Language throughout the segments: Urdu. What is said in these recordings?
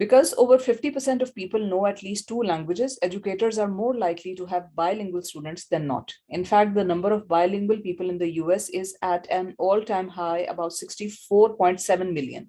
Because over 50% of people know at least 2 languages, educators are more likely to have bilingual students than not. In fact, the number of bilingual people in the US is at an all-time high, about 64.7 million.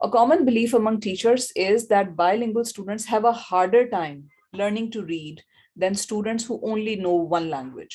A common belief among teachers is that bilingual students have a harder time learning to read than students who only know one language.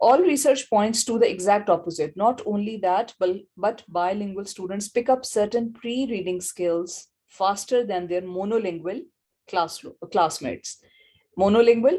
All research points to the exact opposite. Not only that, but bilingual students pick up certain pre-reading skills faster than their monolingual classmates. Monolingual,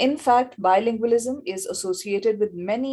In fact, bilingualism is associated with many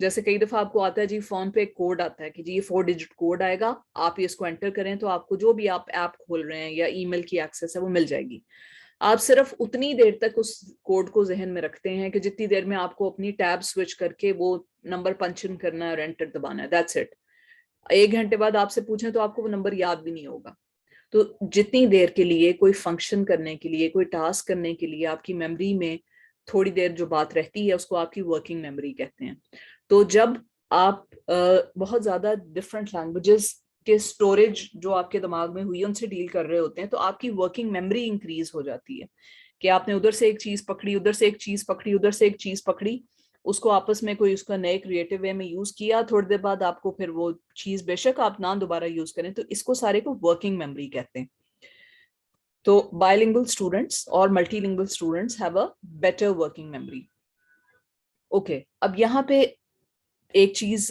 جیسے کئی دفعہ آپ کو آتا ہے جی فون پہ ایک کوڈ آتا ہے کہ جی یہ 4 ڈیجٹ کوڈ آئے گا, آپ یہ اس کو انٹر کریں تو آپ کو جو بھی آپ ایپ کھول رہے ہیں یا ای میل کی ایکسیس ہے وہ مل جائے گی. آپ صرف اتنی دیر تک اس کوڈ کو ذہن میں رکھتے ہیں کہ جتنی دیر میں آپ کو اپنی ٹیب سوئچ کر کے وہ نمبر پنچ ان کرنا ہے اور انٹر دبانا ہے, دیٹس اٹ. 1 گھنٹے بعد آپ سے پوچھیں تو آپ کو وہ نمبر یاد بھی نہیں ہوگا. تو جتنی دیر کے لیے کوئی فنکشن کرنے کے لیے, کوئی ٹاسک کرنے کے لیے آپ کی میموری میں تھوڑی دیر جو بات رہتی ہے اس کو آپ کی ورکنگ میموری کہتے ہیں. تو جب آپ بہت زیادہ ڈفرینٹ لینگویجز کے اسٹوریج جو آپ کے دماغ میں ہوئی ان سے ڈیل کر رہے ہوتے ہیں تو آپ کی ورکنگ میموری انکریز ہو جاتی ہے کہ آپ نے ادھر سے ایک چیز پکڑی, ادھر سے ایک چیز پکڑی, ادھر سے ایک چیز پکڑی, اس کو آپس میں کوئی اس کا نئے کریٹو وے میں یوز کیا, تھوڑی دیر بعد آپ کو پھر وہ چیز بے شک آپ نہ دوبارہ یوز کریں تو اس کو سارے کو ورکنگ میموری کہتے ہیں. تو bilingual students اور multilingual students have a better working memory. Okay, اب یہاں پہ ایک چیز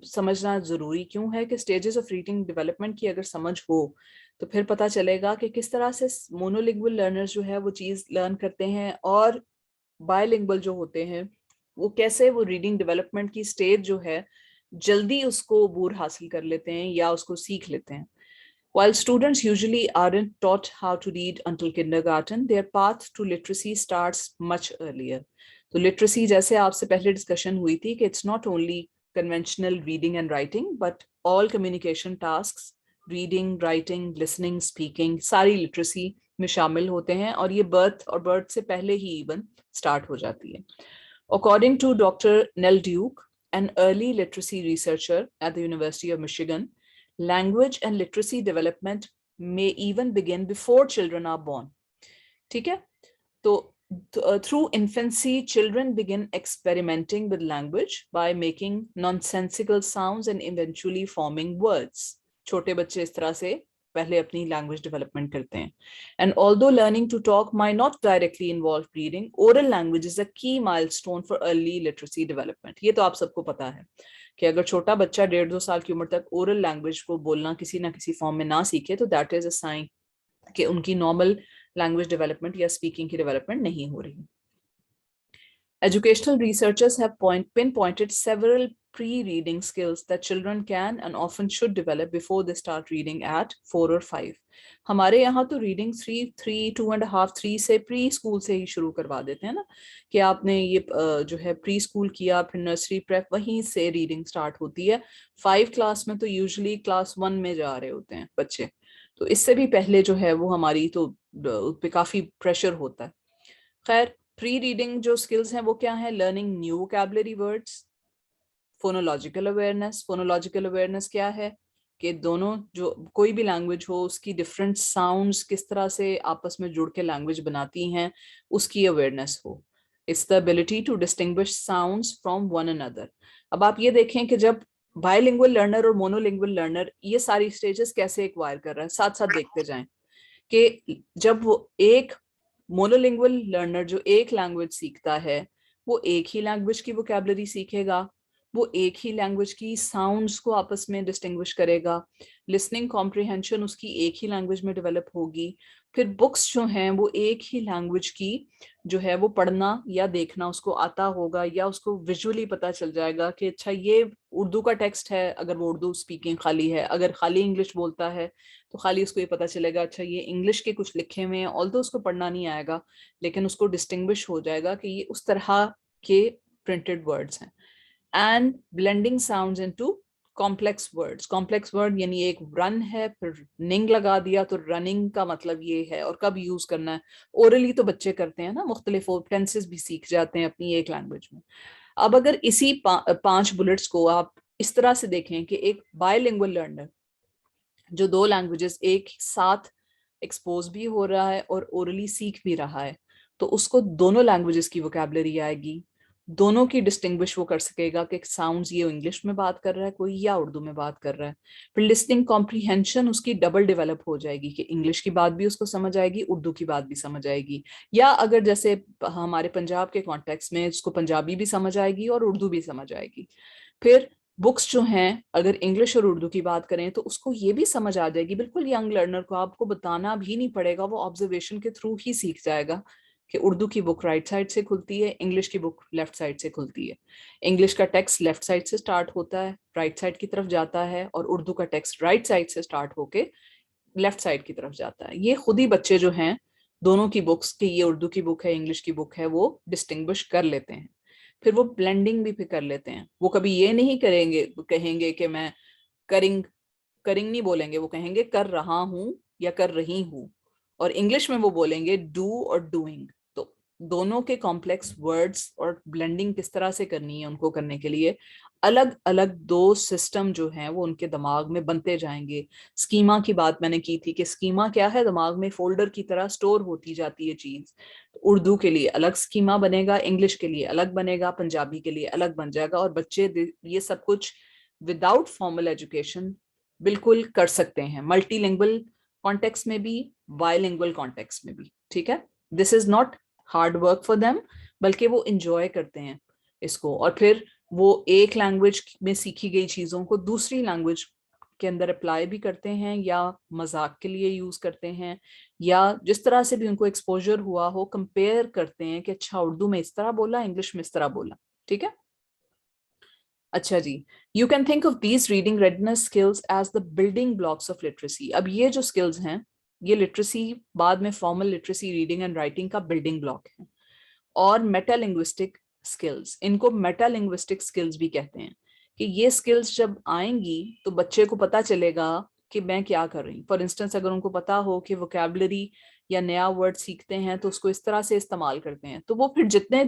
سمجھنا ضروری کیوں ہے کہ اسٹیجز آف ریڈنگ ڈیولپمنٹ کی اگر سمجھ ہو تو پھر پتہ چلے گا کہ کس طرح سے مونولنگول لرنرز جو ہے وہ چیز لرن کرتے ہیں اور بائی لنگول جو ہوتے ہیں وہ کیسے وہ ریڈنگ ڈیولپمنٹ کی اسٹیج جو ہے جلدی اس کو عبور حاصل کر لیتے ہیں یا اس کو سیکھ لیتے ہیں. While students usually aren't taught how to read until kindergarten, their path to literacy starts much earlier. تو لٹریسی جیسے آپ سے پہلے ڈسکشن ہوئی تھی کہ it's not only conventional reading and writing but all communication tasks, reading, writing, listening, speaking, ساری لٹریسی میں شامل ہوتے ہیں اور یہ برتھ سے پہلے ہی ایون اسٹارٹ ہو جاتی ہے. According to Dr. Nell Duke, an early literacy researcher at the University of Michigan, language and literacy development may even begin before children are born. ٹھیک ہے, تو through infancy, children begin experimenting with language by making nonsensical sounds and eventually forming words. چھوٹے بچے اس طرح سے پہلے اپنی لینگویج ڈیولپمنٹ کرتے ہیں. And although learning to talk might not directly involve reading, oral language is a key milestone for early literacy development. یہ تو آپ سب کو پتا ہے کہ اگر چھوٹا بچہ 1.5-2 سال کی عمر تک اورل لینگویج کو بولنا کسی نہ کسی فارم میں نہ سیکھے تو دیٹ از اے سائن کہ ان کی نارمل لینگویج ڈیولپمنٹ یا اسپیکنگ کی ڈیولپمنٹ نہیں ہو رہی. Educational researchers have pinpointed several pre-reading skills that children can and often should develop before they start reading at 4 or 5. ہمارے یہاں تو ریڈنگ 2.5-3 سے پری اسکول سے ہی شروع کروا دیتے ہیں نا کہ آپ نے یہ جو ہے پری اسکول کیا, پھر نرسری پریپ, وہیں سے ریڈنگ سٹارٹ ہوتی ہے. 5 کلاس میں تو یوزلی کلاس 1 میں جا رہے ہوتے ہیں بچے, تو اس سے بھی پہلے جو ہے وہ ہماری تو پہ کافی پریشر ہوتا ہے. خیر, پری ریڈنگ جو اسکلز ہیں وہ کیا ہیں؟ Learning new vocabulary words, phonological awareness. Phonological awareness کیا ہے کہ دونوں جو کوئی بھی لینگویج ہو اس کی ڈفرینٹ ساؤنڈس کس طرح سے آپس میں جڑ کے لینگویج بناتی ہیں اس کی اویئرنیس ہو. It's the ability to distinguish sounds from one another. اب آپ یہ دیکھیں کہ جب بائی لنگول لرنر اور مونو لنگول لرنر یہ ساری اسٹیجز کیسے ایکوائر کر رہے ہیں, ساتھ ساتھ دیکھتے جائیں کہ جب وہ ایک مونولنگول لرنر جو ایک لینگویج سیکھتا ہے وہ ایک ہی لینگویج کی ووکیبلری سیکھے گا, وہ ایک ہی لینگویج کی ساؤنڈس کو آپس میں ڈسٹنگوش کرے گا, لسننگ کمپریہنشن اس کی ایک ہی لینگویج میں ڈیولپ ہوگی, پھر بکس جو ہیں وہ ایک ہی لینگویج کی جو ہے وہ پڑھنا یا دیکھنا اس کو آتا ہوگا یا اس کو ویژولی پتہ چل جائے گا کہ اچھا یہ اردو کا ٹیکسٹ ہے اگر وہ اردو اسپیکنگ خالی ہے, اگر خالی انگلش بولتا ہے تو خالی اس کو یہ پتہ چلے گا اچھا یہ انگلش کے کچھ لکھے ہوئے ہیں, آلدو اس کو پڑھنا نہیں آئے گا لیکن اس کو ڈسٹنگوش ہو جائے گا کہ یہ اس طرح کے پرنٹڈ ورڈز ہیں. And blending sounds into complex words. Complex word یعنی ایک رن ہے پھر ننگ لگا دیا تو رننگ کا مطلب یہ ہے اور کب یوز کرنا ہے. اورلی تو بچے کرتے ہیں نا, مختلف ٹینسز بھی سیکھ جاتے ہیں اپنی ایک لینگویج میں. اب اگر اسی 5 بلٹس کو آپ اس طرح سے دیکھیں کہ ایک بائی لنگول لرنر جو 2 لینگویجز ایک ساتھ ایکسپوز بھی ہو رہا ہے اور اورلی سیکھ بھی رہا ہے تو اس کو دونوں لینگویجز کی ووکیبلری آئے گی, دونوں کی ڈسٹنگوش وہ کر سکے گا کہ ساؤنڈز یہ انگلش میں بات کر رہا ہے کوئی یا اردو میں بات کر رہا ہے. پھر لسننگ کمپریہنشن اس کی ڈبل ڈیولپ ہو جائے گی کہ انگلش کی بات بھی اس کو سمجھ آئے گی, اردو کی بات بھی سمجھ آئے گی, یا اگر جیسے ہمارے پنجاب کے کانٹیکس میں اس کو پنجابی بھی سمجھ آئے گی اور اردو بھی سمجھ آئے گی. پھر بکس جو ہیں اگر انگلش اور اردو کی بات کریں تو اس کو یہ بھی سمجھ آ جائے گی, بالکل ینگ لرنر کو آپ کو بتانا بھی نہیں پڑے گا, وہ آبزرویشن کے تھرو ہی سیکھ جائے گا کہ اردو کی بک رائٹ سائڈ سے کھلتی ہے, انگلش کی بک لیفٹ سائڈ سے کھلتی ہے. انگلش کا ٹیکسٹ لیفٹ سائڈ سے سٹارٹ ہوتا ہے, رائٹ سائڈ کی طرف جاتا ہے, اور اردو کا ٹیکسٹ رائٹ سائڈ سے سٹارٹ ہو کے لیفٹ سائڈ کی طرف جاتا ہے. یہ خود ہی بچے جو ہیں دونوں کی بکس کی, یہ اردو کی بک ہے انگلش کی بک ہے, وہ ڈسٹنگوش کر لیتے ہیں. پھر وہ بلینڈنگ بھی پھر کر لیتے ہیں. وہ کبھی یہ نہیں کریں گے, کہیں گے کہ میں کرنگ نہیں بولیں گے, وہ کہیں گے کر رہا ہوں یا کر رہی ہوں. اور انگلش میں وہ بولیں گے ڈو اور ڈوئنگ. تو دونوں کے کمپلیکس ورڈز اور بلینڈنگ کس طرح سے کرنی ہے ان کو کرنے کے لیے الگ الگ دو سسٹم جو ہیں وہ ان کے دماغ میں بنتے جائیں گے. اسکیما کی بات میں نے کی تھی کہ اسکیما کیا ہے, دماغ میں فولڈر کی طرح سٹور ہوتی جاتی ہے چیز. اردو کے لیے الگ اسکیما بنے گا, انگلش کے لیے الگ بنے گا, پنجابی کے لیے الگ بن جائے گا. اور بچے یہ سب کچھ وداؤٹ فارمل ایجوکیشن بالکل کر سکتے ہیں, ملٹی لنگول کانٹیکس میں بھی, بائی لنگول کانٹیکس میں بھی. ٹھیک ہے, this is not hard work for them, بلکہ وہ انجوائے کرتے ہیں اس کو. اور پھر وہ ایک لینگویج میں سیکھی گئی چیزوں کو دوسری لینگویج کے اندر اپلائی بھی کرتے ہیں, یا مذاق کے لیے یوز کرتے ہیں, یا جس طرح سے بھی ان کو ایکسپوجر ہوا ہو کمپیئر کرتے ہیں کہ اچھا اردو میں اس طرح بولا, انگلش میں اس طرح بولا. ٹھیک ہے, اچھا جی. You can think of these reading readiness skills as the building blocks of literacy. اب یہ جو اسکلز ہیں یہ لٹریسی بعد میں formal literacy reading and writing کا بلڈنگ بلاک ہے. اور میٹا لنگوسٹک اسکلز, ان کو میٹا لنگوسٹک اسکلز بھی کہتے ہیں, کہ یہ اسکلز جب آئیں گی تو بچے کو پتا چلے گا کہ میں کیا کر رہی ہوں. فار انسٹنس اگر ان کو پتا ہو کہ ووکیبلری یا نیا ورڈ سیکھتے ہیں تو اس کو اس طرح سے استعمال کرتے ہیں, تو وہ پھر جتنے